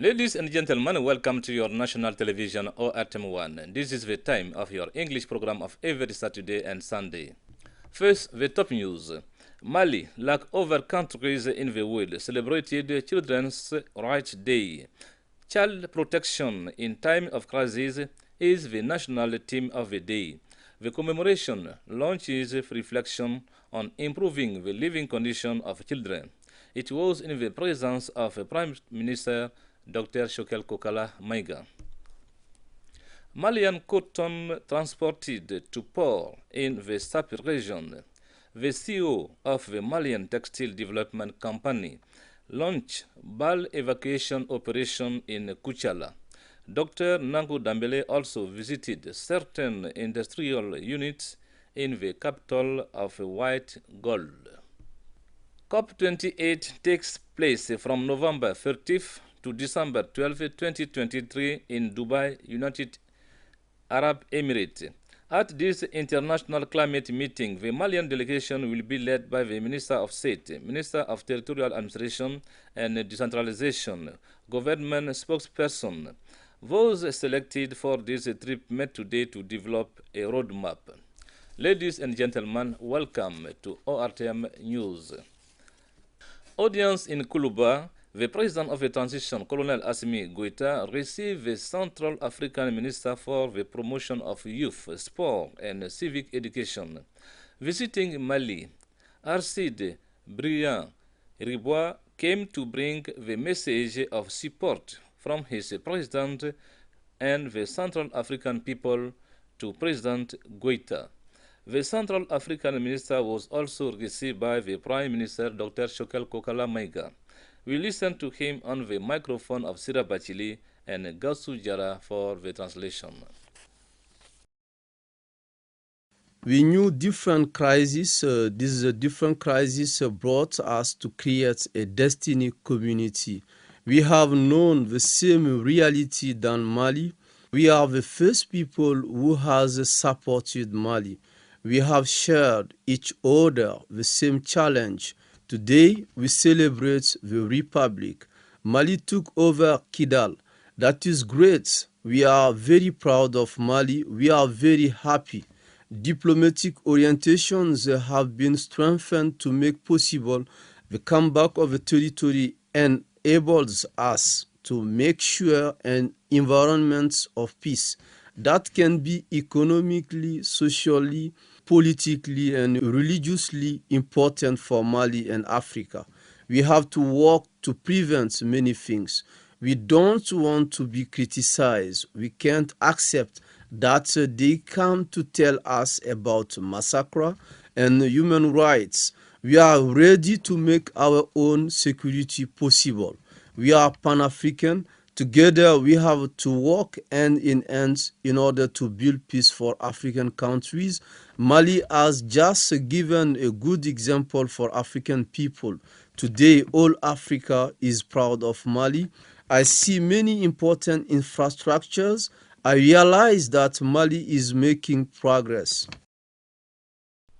Ladies and gentlemen, welcome to your national television ORTM1. This is the time of your English program of every Saturday and Sunday. First, the top news. Mali, like other countries in the world, celebrated Children's Rights Day. Child protection in time of crisis is the national theme of the day. The commemoration launches reflection on improving the living condition of children. It was in the presence of Prime Minister Dr. Shokel Kokala Maiga. Malian cotton transported to port in the Sapi region. The CEO of the Malian Textile Development Company launched bal evacuation operation in Kuchala. Dr. Nangu Dambele also visited certain industrial units in the capital of White Gold. COP28 takes place from November 30th to December 12, 2023 in Dubai, United Arab Emirates. At this international climate meeting, the Malian delegation will be led by the Minister of State, Minister of Territorial Administration and Decentralization, government spokesperson. Those selected for this trip met today to develop a roadmap. Ladies and gentlemen, welcome to ORTM News. Audience in Kuluba, the President of the Transition, Colonel Assimi Goïta, received the Central African Minister for the Promotion of Youth, Sport and Civic Education. Visiting Mali, Arcide Briand Ribois came to bring the message of support from his President and the Central African people to President Goïta. The Central African Minister was also received by the Prime Minister Dr. Shokel Kokala Maiga. We listen to him on the microphone of Sira Bachili and Gassou Diarra for the translation. We knew different crises. These different crises brought us to create a destiny community. We have known the same reality than Mali. We are the first people who has supported Mali. We have shared each other the same challenge. Today, we celebrate the Republic. Mali took over Kidal. That is great. We are very proud of Mali. We are very happy. Diplomatic orientations have been strengthened to make possible the comeback of the territory and enables us to make sure an environment of peace that can be economically, socially, politically and religiously important for Mali and Africa. We have to work to prevent many things. We don't want to be criticized. We can't accept that they come to tell us about massacre and human rights. We are ready to make our own security possible. We are Pan-African. Together, we have to work hand in hand in order to build peace for African countries. Mali has just given a good example for African people. Today, all Africa is proud of Mali. I see many important infrastructures. I realize that Mali is making progress.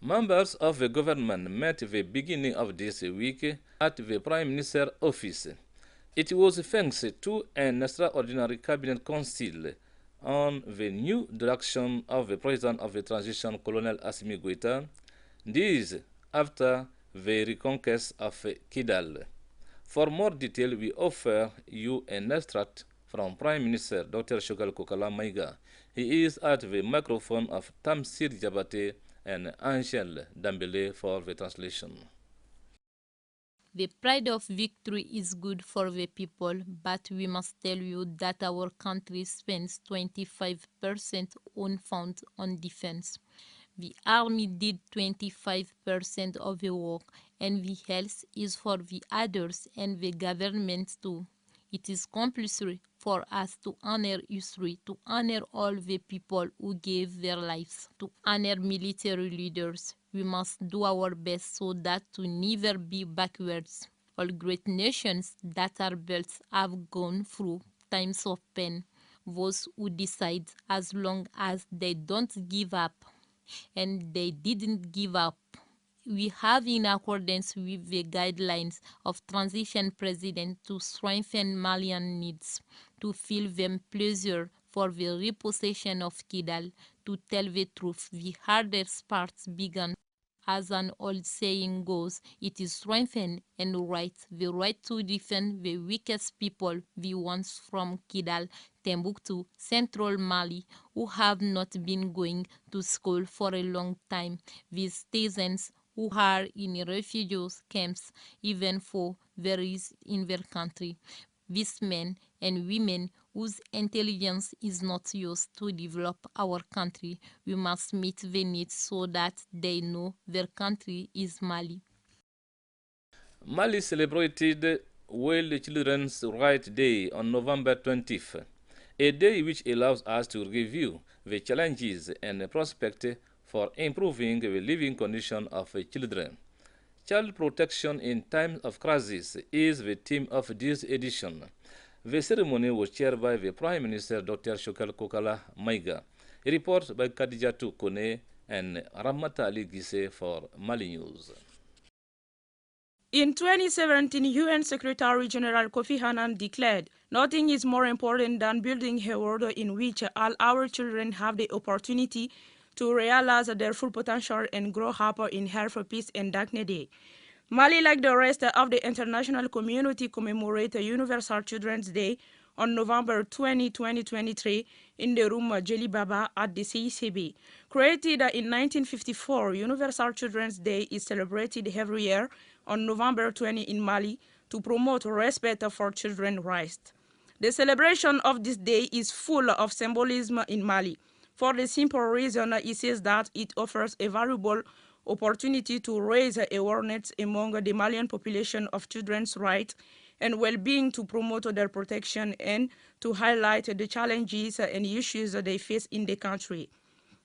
Members of the government met the beginning of this week at the Prime Minister's office. It was thanks to an extraordinary cabinet council on the new direction of the President of the Transition, Colonel Assimi Goïta, this after the reconquest of Kidal. For more detail, we offer you an extract from Prime Minister Dr. Shokel Kokala Maiga. He is at the microphone of Tamsir DIABATE and Angel Dambele for the translation. The pride of victory is good for the people, but we must tell you that our country spends 25% on funds on defense. The army did 25% of the work, and the health is for the others and the government too. It is compulsory for us to honor history, to honor all the people who gave their lives, to honor military leaders. We must do our best so that to never be backwards. All great nations that are built have gone through times of pain. Those who decide, as long as they don't give up, and they didn't give up, we have, in accordance with the guidelines of transition president, to strengthen Malian needs, to feel them pleasure for the repossession of Kidal. To tell the truth, the hardest parts began. As an old saying goes, it is strengthened and right, the right to defend the weakest people, the ones from Kidal, Timbuktu, Central Mali, who have not been going to school for a long time, these citizens who are in refugee camps even for years in their country. These men and women whose intelligence is not used to develop our country, we must meet the needs so that they know their country is Mali. Mali celebrated World Children's Rights Day on November 20th, a day which allows us to review the challenges and prospects for improving the living condition of children. Child protection in times of crisis is the theme of this edition. The ceremony was chaired by the Prime Minister Dr. Shokal Kokala Maiga. A report by Khadijatu Kone and Ramata Ali Gise for Mali News. In 2017, UN Secretary General Kofi Annan declared, "Nothing is more important than building a world in which all our children have the opportunity to realize their full potential and grow up in health, peace, and dignity." Mali, like the rest of the international community, commemorates Universal Children's Day on November 20, 2023 in the room Jeli Baba at the CECB. Created in 1954, Universal Children's Day is celebrated every year on November 20 in Mali to promote respect for children's rights. The celebration of this day is full of symbolism in Mali, for the simple reason it says that it offers a valuable opportunity to raise awareness among the Malian population of children's rights and well-being, to promote their protection and to highlight the challenges and issues they face in the country.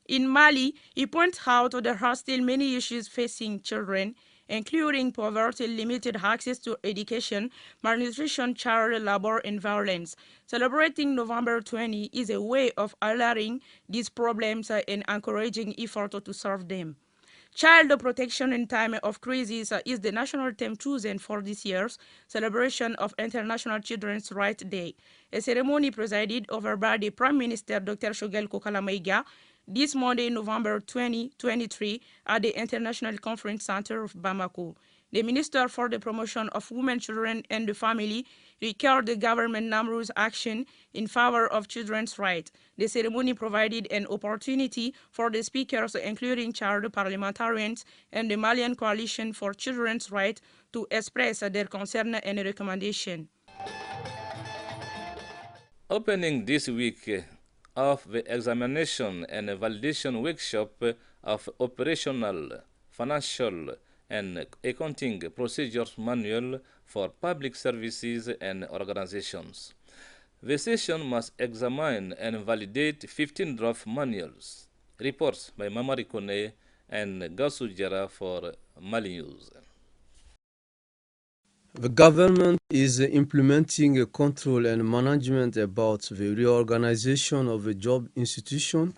In Mali, he points out there are still many issues facing children, including poverty, limited access to education, malnutrition, child labor, and violence. Celebrating November 20 is a way of highlighting these problems and encouraging effort to solve them. Child protection in time of crisis is the national theme chosen for this year's celebration of International Children's Rights Day. A ceremony presided over by the Prime Minister Dr. Shogel Kokala Maiga this Monday, November 2023, at the International Conference Center of Bamako. The Minister for the Promotion of Women, Children, and the Family recalled the government Namru's action in favor of children's rights. The ceremony provided an opportunity for the speakers, including child parliamentarians and the Malian Coalition for Children's Rights, to express their concern and recommendation. Opening this week of the examination and validation workshop of operational, financial, and accounting procedures manual for public services and organizations. The session must examine and validate 15 draft manuals. Reports by Mamari Kone and Gasu Jara for Mali News. The government is implementing a control and management about the reorganization of the job institution.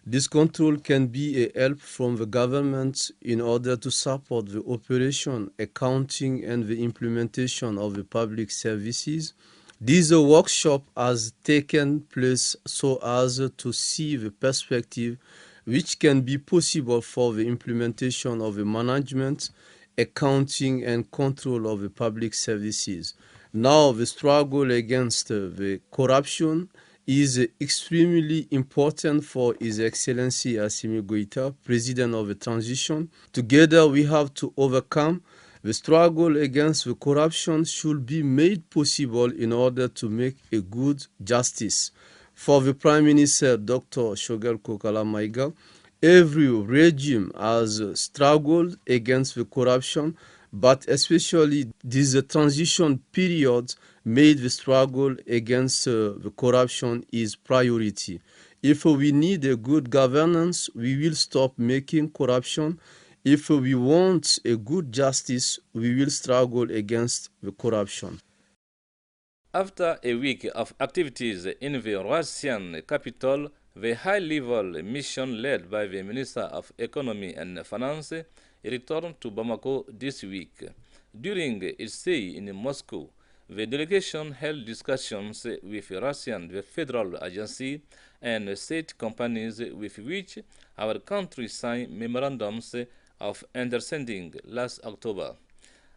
This control can be a help from the government in order to support the operation, accounting, and the implementation of the public services. This workshop has taken place so as to see the perspective which can be possible for the implementation of the management, accounting, and control of the public services. Now, the struggle against the corruption is extremely important for His Excellency Assimi Goïta, President of the Transition. Together, we have to overcome the struggle against the corruption should be made possible in order to make a good justice. For the Prime Minister, Dr. Shogel Kokala Maiga, every regime has struggled against the corruption, but especially this transition period made the struggle against the corruption is priority. If we need a good governance, we will stop making corruption. If we want a good justice, we will struggle against the corruption. After a week of activities in the Russian capital, The high-level mission led by the Minister of Economy and Finance returned to Bamako this week. During its stay in Moscow, the delegation held discussions with Russian the federal agency and state companies with which our country signed memorandums of understanding last October.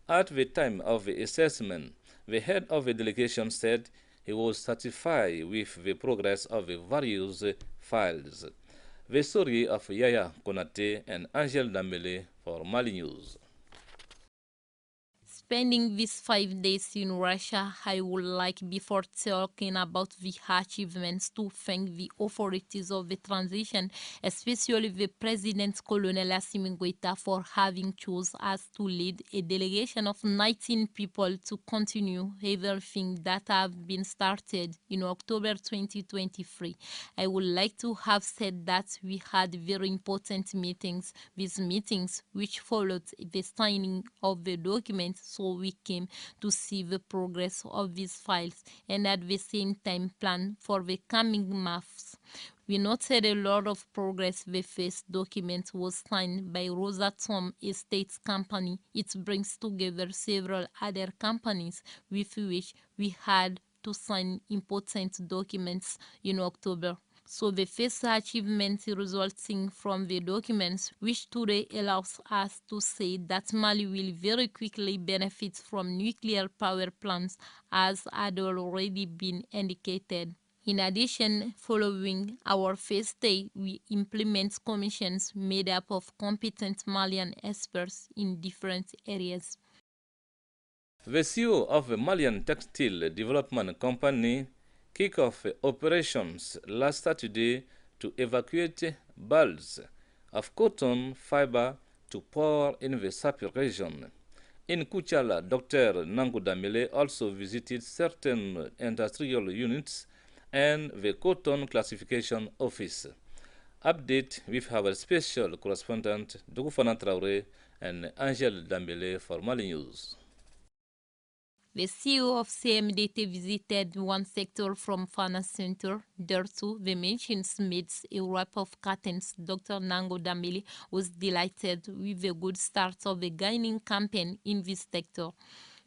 At the time of the assessment, the head of the delegation said he was satisfied with the progress of the various files. The story of Yaya Konate and Angel Dambele for Mali News. Spending these 5 days in Russia, I would like, before talking about the achievements, to thank the authorities of the transition, especially the President Colonel Assimi Goïta, for having chosen us to lead a delegation of 19 people to continue everything that have been started in October 2023. I would like to have said that we had very important meetings. These meetings, which followed the signing of the documents, so we came to see the progress of these files and at the same time plan for the coming months. We noted a lot of progress. The first document was signed by Rosatom, a state company. It brings together several other companies with which we had to sign important documents in October. So the first achievement resulting from the documents, which today allows us to say that Mali will very quickly benefit from nuclear power plants, as had already been indicated. In addition, following our first day, we implement commissions made up of competent Malian experts in different areas. The CEO of the Malian Textile Development Company kicked off operations last Saturday to evacuate bales of cotton fiber to pour in the Sapir region. In Kuchala, Dr. Nangu Damile also visited certain industrial units and the cotton classification office. Update with our special correspondent Dugufana Traore and Angel Dambele for Mali News. The CEO of CMDT visited one sector from Fana Center. There too, the machines made a wrap of curtains. Dr. Nango Dambili was delighted with the good start of the gaining campaign in this sector.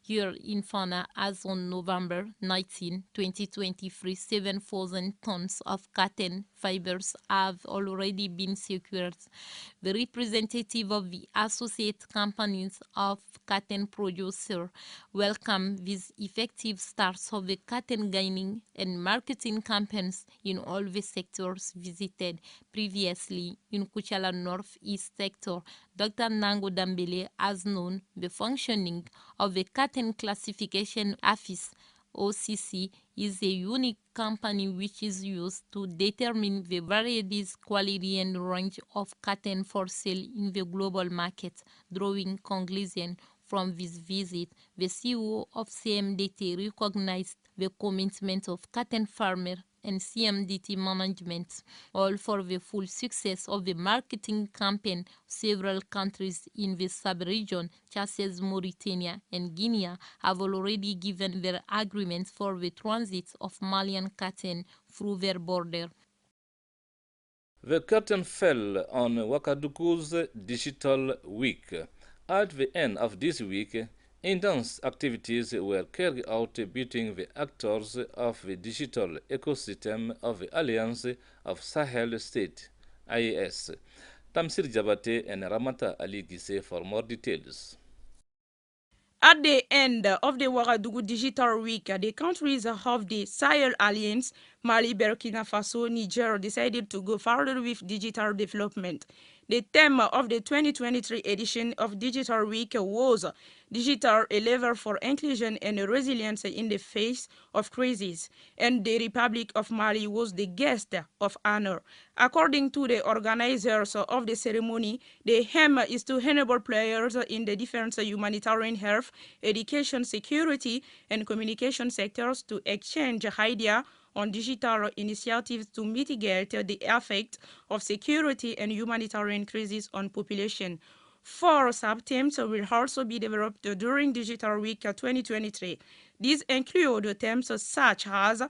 Here in Fana, as on November 19, 2023, 7,000 tons of cotton fibers have already been secured. The representative of the Associate Companies of Cotton Producer welcomed these effective starts of the cotton gaining and marketing campaigns in all the sectors visited previously. In Kuchala Northeast sector, Dr. Nango Dambele has known the functioning of the Cotton Classification Office. OCC is a unique company which is used to determine the varieties, quality, and range of cotton for sale in the global market. Drawing conclusion from this visit, the CEO of CMDT recognized the commitment of cotton farmers and CMDT management, all for the full success of the marketing campaign. Several countries in the sub-region, such as Mauritania and Guinea, have already given their agreement for the transit of Malian cotton through their border. The curtain fell on Wakaduku's Digital Week. At the end of this week, intense activities were carried out between the actors of the digital ecosystem of the Alliance of Sahel States, IAS. Tamsir DIABATE and Ramata Ali Gise for more details. At the end of the Ouagadougou Digital Week, the countries of the Sahel Alliance, Mali, Burkina Faso, Niger, decided to go further with digital development. The theme of the 2023 edition of Digital Week was Digital, a lever for inclusion and resilience in the face of crisis, and the Republic of Mali was the guest of honor. According to the organizers of the ceremony, the aim is to enable players in the different humanitarian, health, education, security, and communication sectors to exchange ideas on digital initiatives to mitigate the effect of security and humanitarian crises on population. 4 sub-themes will also be developed during Digital Week 2023. These include themes such as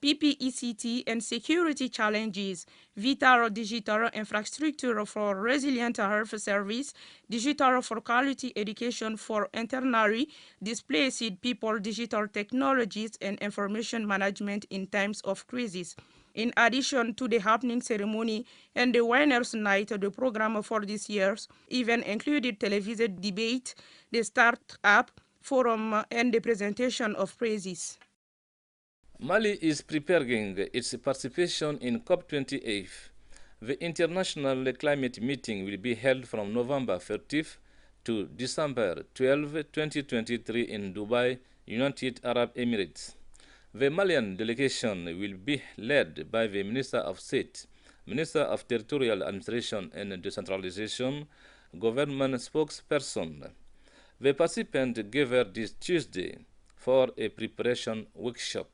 PPECT, and security challenges, vital digital infrastructure for resilient health service, digital for quality education for internally displaced people, digital technologies, and information management in times of crisis. In addition to the happening ceremony and the winners' night, the program for this year's event included televised debate, the start-up forum, and the presentation of prizes. Mali is preparing its participation in COP28. The international climate meeting will be held from November 30th to December 12, 2023 in Dubai, United Arab Emirates. The Malian delegation will be led by the Minister of State, Minister of Territorial Administration and Decentralization, government spokesperson. The participants gathered this Tuesday for a preparation workshop.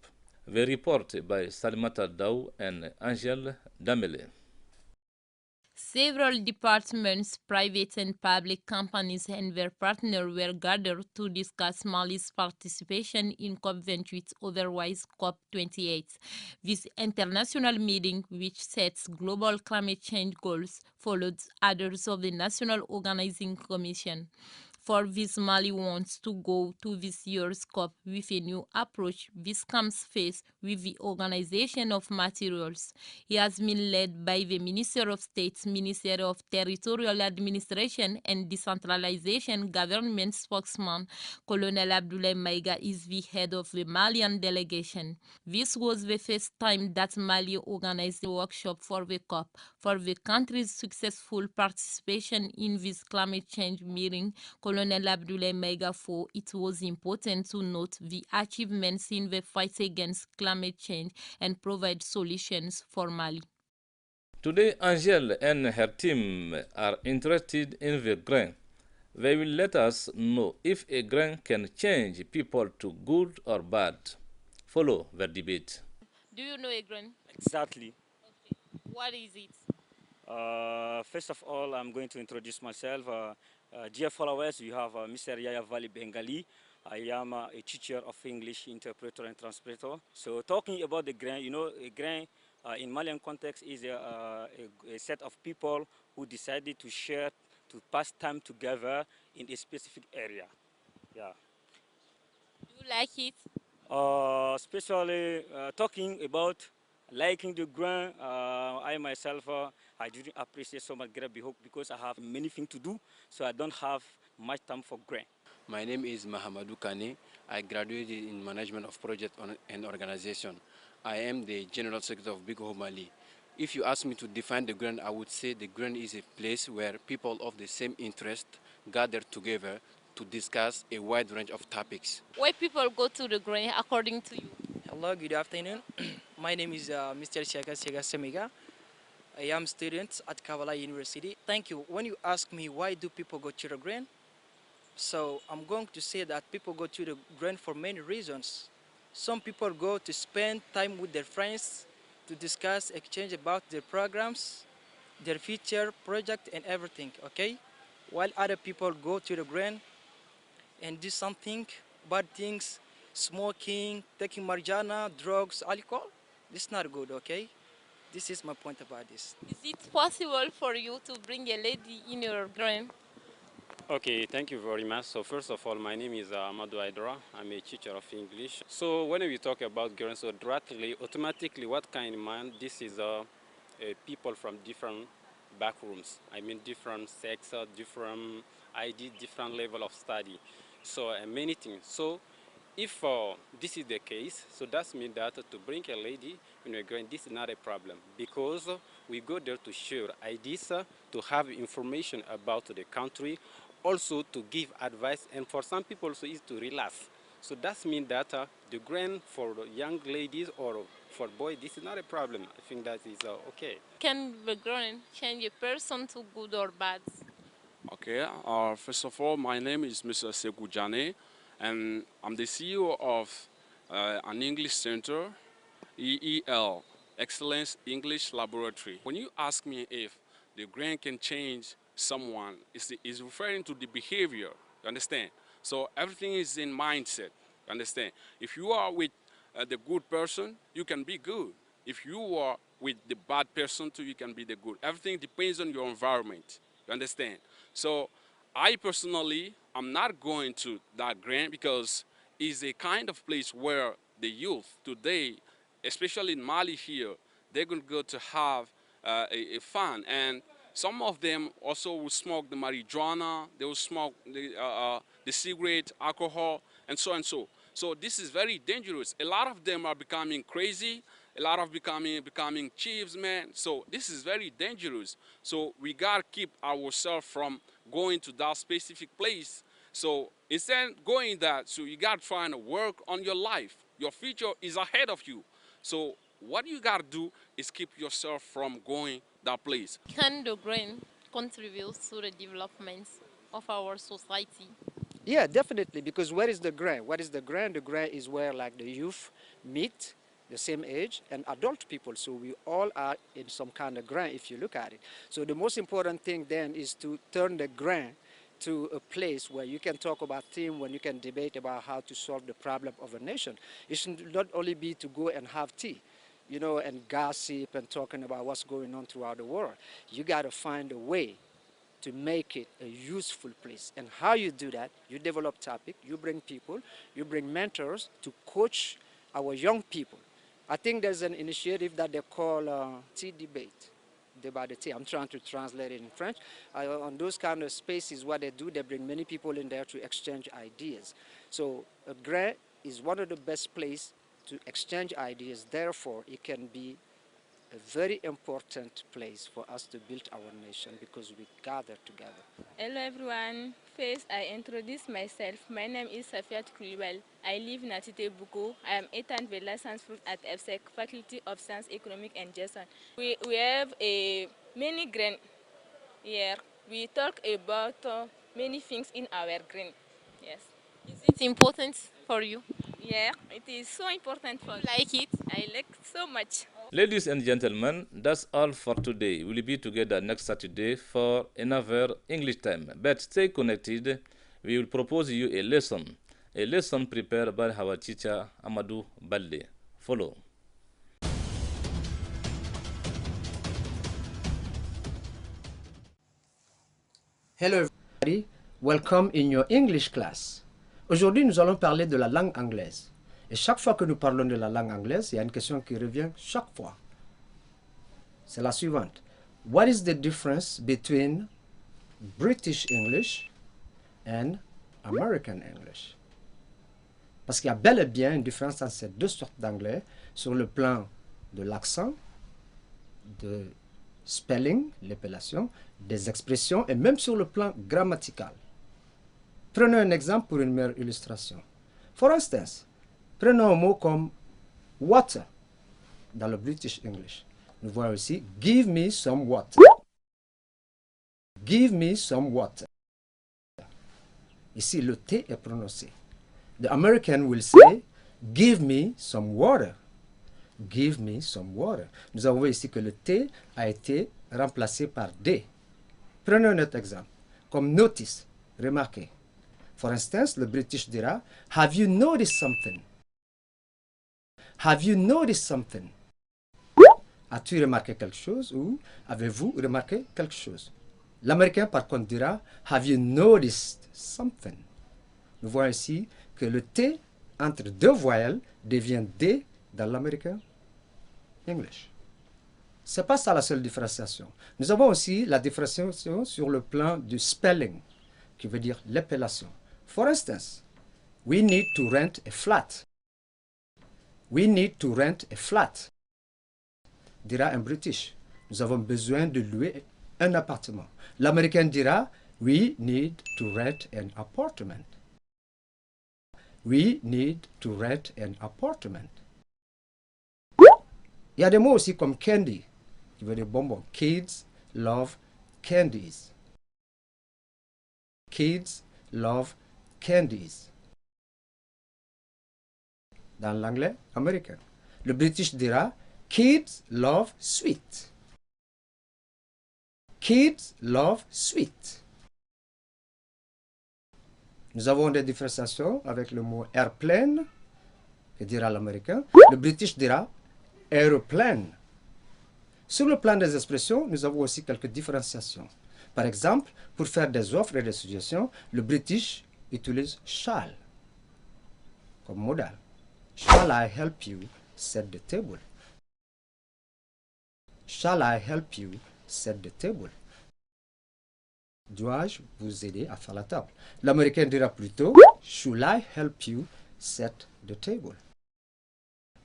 The report by Salimata Daw and Angel Damele. Several departments, private and public companies and their partners were gathered to discuss Mali's participation in COP28, otherwise COP28. This international meeting, which sets global climate change goals, followed others of the National Organizing Commission. For this, Mali wants to go to this year's COP with a new approach. This comes faced with the organization of materials. It has been led by the Minister of State, Minister of Territorial Administration and Decentralization government spokesman. Colonel Abdoulaye Maïga is the head of the Malian delegation. This was the first time that Mali organized a workshop for the COP. For the country's successful participation in this climate change meeting, Colonel Abdoulaye Maïga thought it was important to note the achievements in the fight against climate change and provide solutions for Mali. Today, Angel and her team are interested in the grain. They will let us know if a grain can change people to good or bad. Follow the debate. Do you know a grain? Exactly. Okay. What is it? First of all, I'm going to introduce myself. Dear followers, you have Mr. Yaya Vali Bengali. I am a teacher of English, interpreter and translator. So talking about the grain, you know, a grain in Malian context is a set of people who decided to share, to pass time together in a specific area. Yeah. Do you like it? Especially talking about liking the grain, I myself, I didn't appreciate so much grain because I have many things to do, so I don't have much time for grain. My name is Mahamadou Kane. I graduated in Management of Project and Organization. I am the General Secretary of Big Ho Mali. If you ask me to define the grain, I would say the grain is a place where people of the same interest gather together to discuss a wide range of topics. Why people go to the grain according to you? Hello, good afternoon. My name is Mr. Shaka Semiga. I am student at Kavala University. Thank you. When you ask me why do people go to the grain, so I'm going to say that people go to the grain for many reasons. Some people go to spend time with their friends, to discuss, exchange about their programs, their future project and everything, okay? While other people go to the grain and do something, bad things, smoking, taking marijuana, drugs, alcohol. This is not good, okay? This is my point about this. Is it possible for you to bring a lady in your grain? Okay, thank you very much. So first of all, my name is Awa DIARRA. I'm a teacher of English. So when we talk about grain, so automatically what kind of man? This is people from different backrooms. I mean different sex, different ID, different level of study. So many things. So if this is the case, so that means that to bring a lady in a grain, this is not a problem because we go there to share ideas, to have information about the country, also to give advice, and for some people also is to relax. So that means that the grain for young ladies or for boys, this is not a problem. I think that is okay. Can the grain change a person to good or bad? Okay, first of all, my name is Mr. Sekou Jane, and I'm the CEO of an English center, EEL, Excellence English Laboratory. When you ask me if the grain can change someone, it's referring to the behavior, you understand? So everything is in mindset, you understand? If you are with the good person, you can be good. If you are with the bad person too, you can be the good. Everything depends on your environment. You understand? So I personally, I'm not going to that grant because it's a kind of place where the youth today, especially in Mali here, they're going to go to have a fun. And some of them also will smoke the marijuana, they will smoke the cigarette, alcohol, and so and so. So this is very dangerous. A lot of them are becoming crazy. A lot of becoming chiefs, man. So this is very dangerous. So we gotta keep ourselves from going to that specific place. So instead of going that, so you gotta try and work on your life. Your future is ahead of you. So what you gotta do is keep yourself from going that place. Can the grain contribute to the development of our society? Yeah, definitely, because where is the grain? What is the grain? The grain is where like the youth meet, the same age, and adult people. So we all are in some kind of grain if you look at it. So the most important thing then is to turn the grain to a place where you can talk about things, when you can debate about how to solve the problem of a nation. It should not only be to go and have tea, you know, and gossip and talking about what's going on throughout the world. You got to find a way to make it a useful place. And how you do that, you develop topic, you bring people, you bring mentors to coach our young people. I think there's an initiative that they call tea debate. DIABATE. I'm trying to translate it in French. On those kind of spaces, what they do, they bring many people in there to exchange ideas. So a grant is one of the best places to exchange ideas. Therefore, it can be a very important place for us to build our nation because we gather together. Hello everyone. First, I introduce myself. My name is Safiat Kulibal. I live in Atite Buko. I am 8th Vela Science Fruit at FSEC, Faculty of Science, Economic and Gestion. We have a many grant here. We talk about many things in our grant. Yes. Is it important for you? Yeah, it is so important for you. Like it? I like so much. Ladies and gentlemen, that's all for today. We'll be together next Saturday for another English time. But stay connected. We will propose you a lesson prepared by our teacher Amadou Balde. Follow. Hello everybody, welcome in your English class. Aujourd'hui, nous allons parler de la langue anglaise. Et chaque fois que nous parlons de la langue anglaise, il y a une question qui revient chaque fois. C'est la suivante. What is the difference between British English and American English? Parce qu'il y a bel et bien une différence entre ces deux sortes d'anglais sur le plan de l'accent, de spelling, l'épellation, des expressions et même sur le plan grammatical. Prenons un exemple pour une meilleure illustration. For instance, prenons un mot comme water dans le British English. Nous voyons aussi give me some water. Give me some water. Ici, le T est prononcé. The American will say give me some water. Give me some water. Nous avons vu ici que le T a été remplacé par D. Prenons un autre exemple, comme notice, remarquez. For instance, le British dira, have you noticed something? Have you noticed something? As-tu remarqué quelque chose ou avez-vous remarqué quelque chose? L'Américain, par contre, dira, have you noticed something? Nous voyons ici que le T entre deux voyelles devient D dans l'American English. Ce n'est pas ça la seule différenciation. Nous avons aussi la différenciation sur le plan du spelling, qui veut dire l'épellation. For instance, we need to rent a flat. We need to rent a flat. Dira un British. Nous avons besoin de louer un appartement. L'Américain dira, we need to rent an apartment. We need to rent an apartment. Il y a des mots aussi comme candy, qui veut dire bonbon. Kids love candies. Kids love candies. Dans l'anglais américain. Le British dira kids love sweet. Kids love sweet. Nous avons des différenciations avec le mot airplane, Que dira l'américain? Le British dira aeroplane. Sur le plan des expressions, nous avons aussi quelques différenciations. Par exemple, pour faire des offres et des suggestions, le British utilise shall comme modal. Shall I help you set the table? Shall I help you set the table? Dois-je vous aider à faire la table? L'américain dira plutôt should I help you set the table?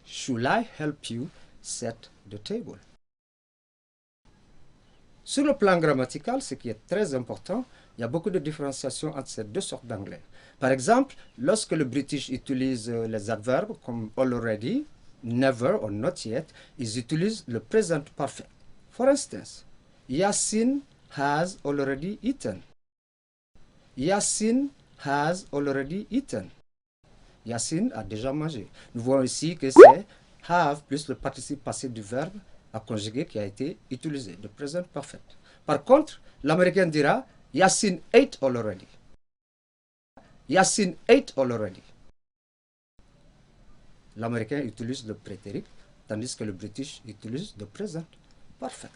Should I help you set the table? Sur le plan grammatical, ce qui est très important, il y a beaucoup de différenciations entre ces deux sortes d'anglais. Par exemple, lorsque le British utilise les adverbes comme already, never or not yet, ils utilisent le present perfect. For instance, Yasin has already eaten. Yasin has already eaten. Yasin a déjà mangé. Nous voyons ici que c'est have plus le participe passé du verbe à conjuguer qui a été utilisé, le present perfect. Par contre, l'américain dira Yasin ate already. Yasin ate already. L'américain utilise le prétérit, tandis que le British utilise le present perfect.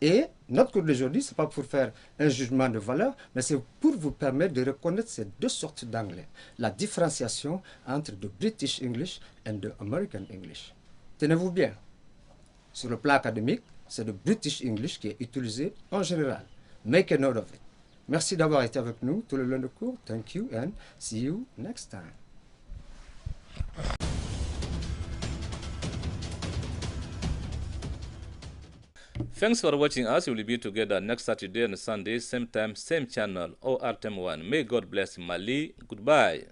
Et notre cours d'aujourd'hui, ce n'est pas pour faire un jugement de valeur, mais c'est pour vous permettre de reconnaître ces deux sortes d'anglais, la différenciation entre the British English and the American English. Tenez-vous bien. Sur le plan académique, c'est le British English qui est utilisé en général. Make a note of it. Merci d'avoir été avec nous tout le long du cours. Thank you and see you next time. Thanks for watching us. We will be together next Saturday and Sunday, same time, same channel, ORTM1. May God bless Mali. Goodbye.